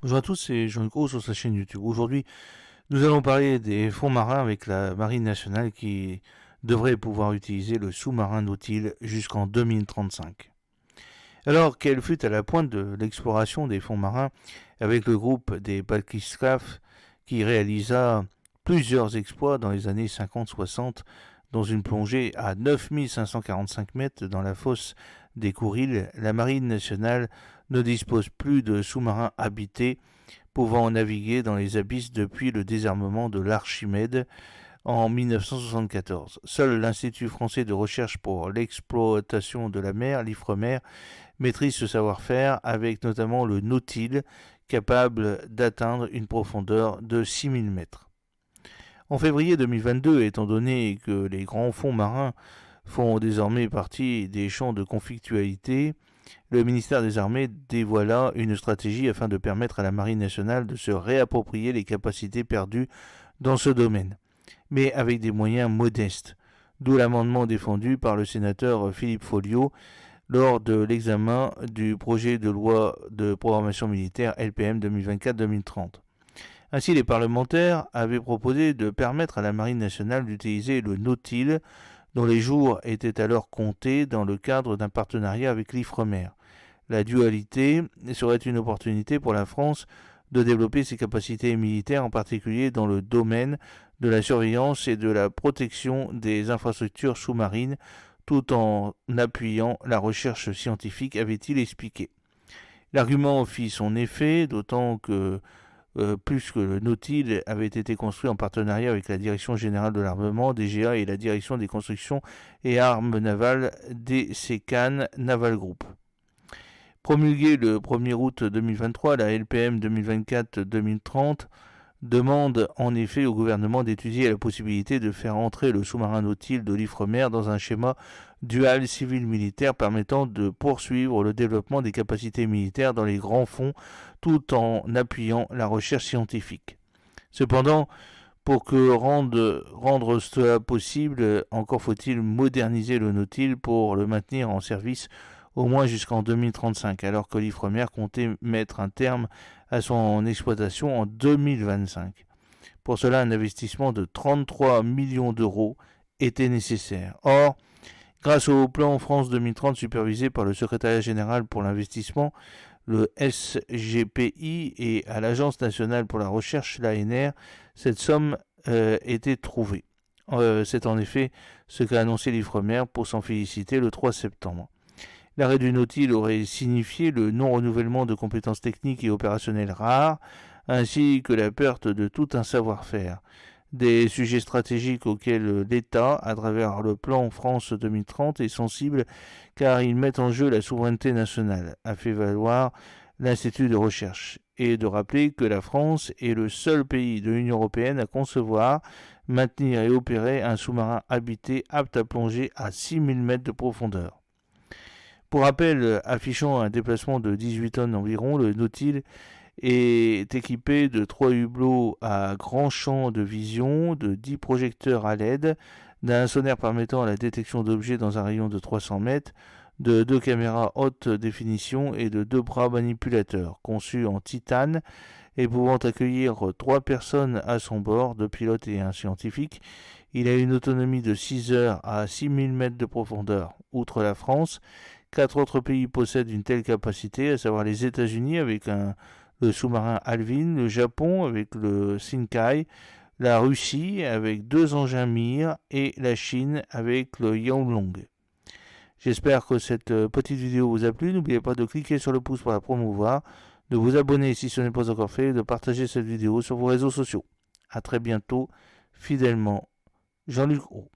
Bonjour à tous, c'est Jean-Luc Roux sur sa chaîne YouTube. Aujourd'hui, nous allons parler des fonds marins avec la Marine nationale qui devrait pouvoir utiliser le sous-marin Nautil jusqu'en 2035. Alors qu'elle fut à la pointe de l'exploration des fonds marins avec le groupe des Balkiscaf qui réalisa plusieurs exploits dans les années 50-60 dans une plongée à 9545 mètres dans la fosse des Kourils, la Marine nationale ne dispose plus de sous-marins habités pouvant naviguer dans les abysses depuis le désarmement de l'Archimède en 1974. Seul l'Institut français de recherche pour l'exploitation de la mer, l'IFREMER, maîtrise ce savoir-faire avec notamment le Nautil, capable d'atteindre une profondeur de 6000 mètres. En février 2022, étant donné que les grands fonds marins font désormais partie des champs de conflictualité, le ministère des Armées dévoila une stratégie afin de permettre à la Marine nationale de se réapproprier les capacités perdues dans ce domaine, mais avec des moyens modestes, d'où l'amendement défendu par le sénateur Philippe Folliot lors de l'examen du projet de loi de programmation militaire LPM 2024-2030. Ainsi, les parlementaires avaient proposé de permettre à la Marine nationale d'utiliser le Nautil, dont les jours étaient alors comptés dans le cadre d'un partenariat avec l'IFREMER. La dualité serait une opportunité pour la France de développer ses capacités militaires, en particulier dans le domaine de la surveillance et de la protection des infrastructures sous-marines, tout en appuyant la recherche scientifique, avait-il expliqué. L'argument fit son effet, d'autant que plus que le Nautil avait été construit en partenariat avec la Direction générale de l'armement, DGA, et la Direction des constructions et armes navales, DCCAN Naval Group. Promulguée le 1er août 2023, la LPM 2024-2030 demande en effet au gouvernement d'étudier la possibilité de faire entrer le sous-marin Nautil de l'IFREMER dans un schéma dual civil-militaire permettant de poursuivre le développement des capacités militaires dans les grands fonds tout en appuyant la recherche scientifique. Cependant, pour que rendre cela possible, encore faut-il moderniser le Nautil pour le maintenir en service au moins jusqu'en 2035, alors que l'IFREMER comptait mettre un terme à son exploitation en 2025. Pour cela, un investissement de 33 millions d'euros était nécessaire. Or, grâce au plan France 2030 supervisé par le Secrétariat général pour l'investissement, le SGPI, et à l'Agence nationale pour la recherche, l'ANR, cette somme était trouvée. C'est en effet ce qu'a annoncé l'IFREMER pour s'en féliciter le 3 septembre. L'arrêt du Nautil aurait signifié le non-renouvellement de compétences techniques et opérationnelles rares, ainsi que la perte de tout un savoir-faire. Des sujets stratégiques auxquels l'État, à travers le plan France 2030, est sensible car ils mettent en jeu la souveraineté nationale, a fait valoir l'Institut de recherche, et de rappeler que la France est le seul pays de l'Union européenne à concevoir, maintenir et opérer un sous-marin habité apte à plonger à 6000 mètres de profondeur. Pour rappel, affichant un déplacement de 18 tonnes environ, le Nautil est équipé de 3 hublots à grand champ de vision, de 10 projecteurs à LED, d'un sonnaire permettant la détection d'objets dans un rayon de 300 mètres, de 2 caméras haute définition et de 2 bras manipulateurs, conçus en titane et pouvant accueillir 3 personnes à son bord, 2 pilotes et un scientifique. Il a une autonomie de 6 heures à 6000 mètres de profondeur. Outre la France, 4 autres pays possèdent une telle capacité, à savoir les États-Unis avec le sous-marin Alvin, le Japon avec le Shinkai, la Russie avec 2 engins Mir et la Chine avec le Yonglong. J'espère que cette petite vidéo vous a plu. N'oubliez pas de cliquer sur le pouce pour la promouvoir, de vous abonner si ce n'est pas encore fait et de partager cette vidéo sur vos réseaux sociaux. A très bientôt, fidèlement, Jean-Luc Roux.